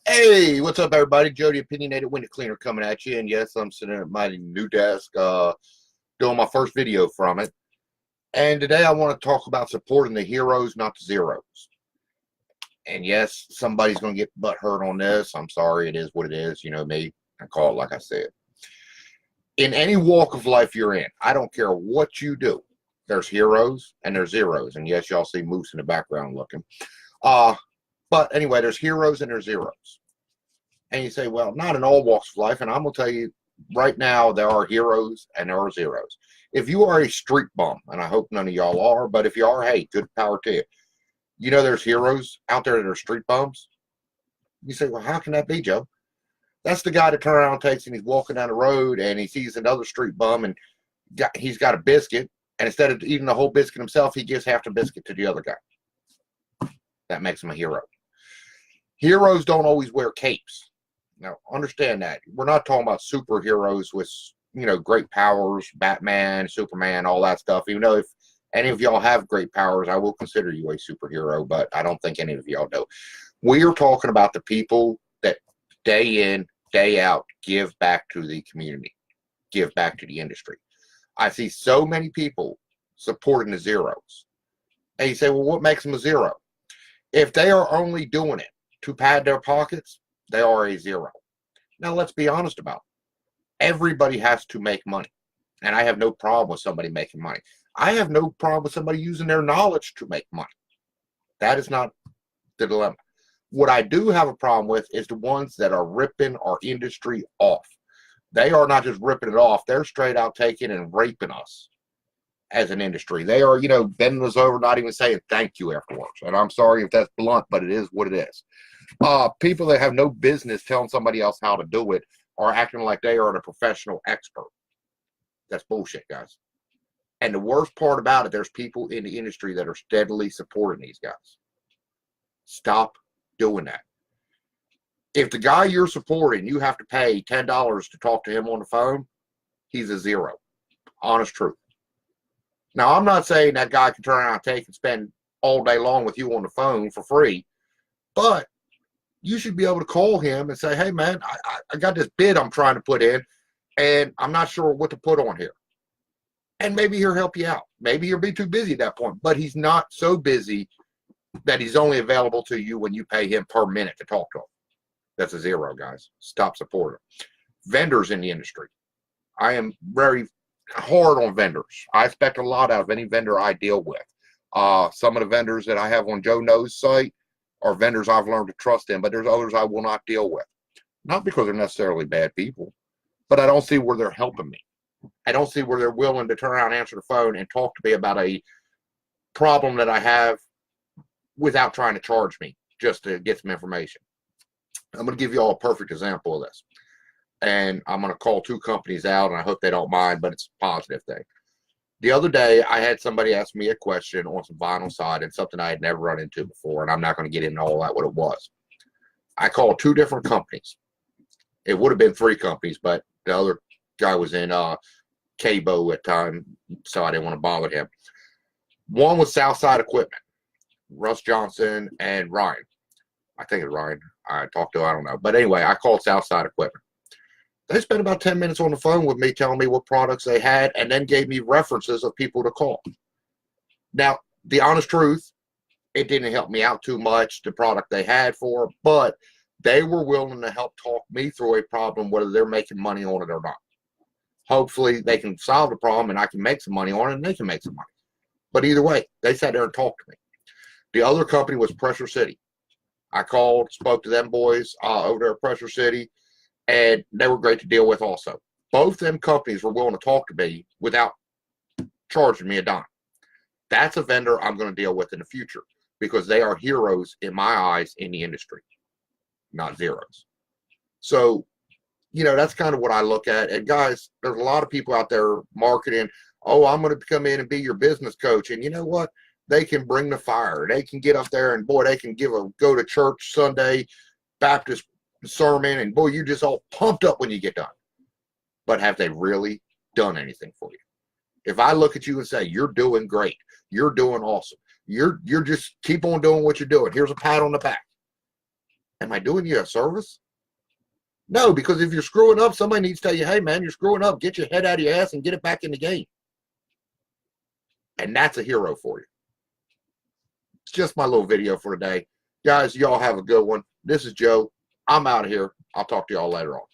Hey, what's up, everybody? Joe, the Opinionated Window Cleaner, coming at you. And yes, I'm sitting at my new desk, doing my first video from it. And today I want to talk about supporting the heroes, not the zeros. And yes, somebody's going to get butt hurt on this. I'm sorry, it is what it is. You know me. I call it like I said. In any walk of life you're in, I don't care what you do. There's heroes and there's zeros. And yes, y'all see Moose in the background looking. But anyway, there's heroes and there's zeros. And you say, well, not in all walks of life. And I'm going to tell you right now, there are heroes and there are zeros. If you are a street bum, and I hope none of y'all are, but if you are, hey, good power to you. You know there's heroes out there that are street bums. You say, well, how can that be, Joe? That's the guy that turns around and takes and he's walking down the road and he sees another street bum and he's got a biscuit. And instead of eating the whole biscuit himself, he gives half the biscuit to the other guy. That makes him a hero. Heroes don't always wear capes. Now, understand that. We're not talking about superheroes with, great powers, Batman, Superman, all that stuff. Even though if any of y'all have great powers, I will consider you a superhero, but I don't think any of y'all do. We are talking about the people that day in, day out give back to the community, give back to the industry. I see so many people supporting the zeros. And you say, well, what makes them a zero? If they are only doing it to pad their pockets, they are a zero. Now, let's be honest about it. Everybody has to make money. And I have no problem with somebody making money. I have no problem with somebody using their knowledge to make money. That is not the dilemma. What I do have a problem with is the ones that are ripping our industry off. They are not just ripping it off. They're straight out taking and raping us as an industry. They are, bending us over, not even saying thank you afterwards. And I'm sorry if that's blunt, but it is what it is. People that have no business telling somebody else how to do it are acting like they are the professional expert. That's bullshit, guys. And the worst part about it, there's people in the industry that are steadily supporting these guys. Stop doing that. If the guy you're supporting, you have to pay $10 to talk to him on the phone, he's a zero. Honest truth. Now, I'm not saying that guy can turn around and take and spend all day long with you on the phone for free, but you should be able to call him and say, hey, man, I got this bid I'm trying to put in, and I'm not sure what to put on here. And maybe he'll help you out. Maybe you'll be too busy at that point, but he's not so busy that he's only available to you when you pay him per minute to talk to him. That's a zero, guys. Stop supporting him. Vendors in the industry. I am very hard on vendors. I expect a lot out of any vendor I deal with. Some of the vendors that I have on Joe Knows site are vendors I've learned to trust in, but there's others I will not deal with. Not because they're necessarily bad people, but I don't see where they're helping me. I don't see where they're willing to turn around, answer the phone, and talk to me about a problem that I have without trying to charge me just to get some information. I'm going to give you all a perfect example of this. And I'm going to call two companies out, and I hope they don't mind, but it's a positive thing. The other day, I had somebody ask me a question on some vinyl siding, something I had never run into before, and I'm not going to get into all that, what it was. I called two different companies. It would have been three companies, but the other guy was in Cabo at the time, so I didn't want to bother him. One was Southside Equipment, Russ Johnson and Ryan. I think it's Ryan. I talked to, I don't know. But anyway, I called Southside Equipment. They spent about 10 minutes on the phone with me telling me what products they had and then gave me references of people to call. Now, the honest truth, it didn't help me out too much, the product they had for, but they were willing to help talk me through a problem, whether they're making money on it or not. Hopefully, they can solve the problem and I can make some money on it and they can make some money. But either way, they sat there and talked to me. The other company was Pressure City. I called, spoke to them boys over there at Pressure City, and they were great to deal with also. Both them companies were willing to talk to me without charging me a dime. That's a vendor I'm going to deal with in the future because they are heroes in my eyes in the industry, not zeros. So, that's kind of what I look at. And guys, there's a lot of people out there marketing, oh, I'm going to come in and be your business coach. And you know what? They can bring the fire. They can get up there and, boy, they can go to church Sunday, Baptist sermon, and, boy, you're just all pumped up when you get done. But have they really done anything for you? If I look at you and say, you're doing great, you're doing awesome, you're just keep on doing what you're doing, here's a pat on the back. Am I doing you a service? No, because if you're screwing up, somebody needs to tell you, hey, man, you're screwing up. Get your head out of your ass and get it back in the game. And that's a hero for you. It's just my little video for today. Guys, y'all have a good one. This is Joe. I'm out of here. I'll talk to y'all later on.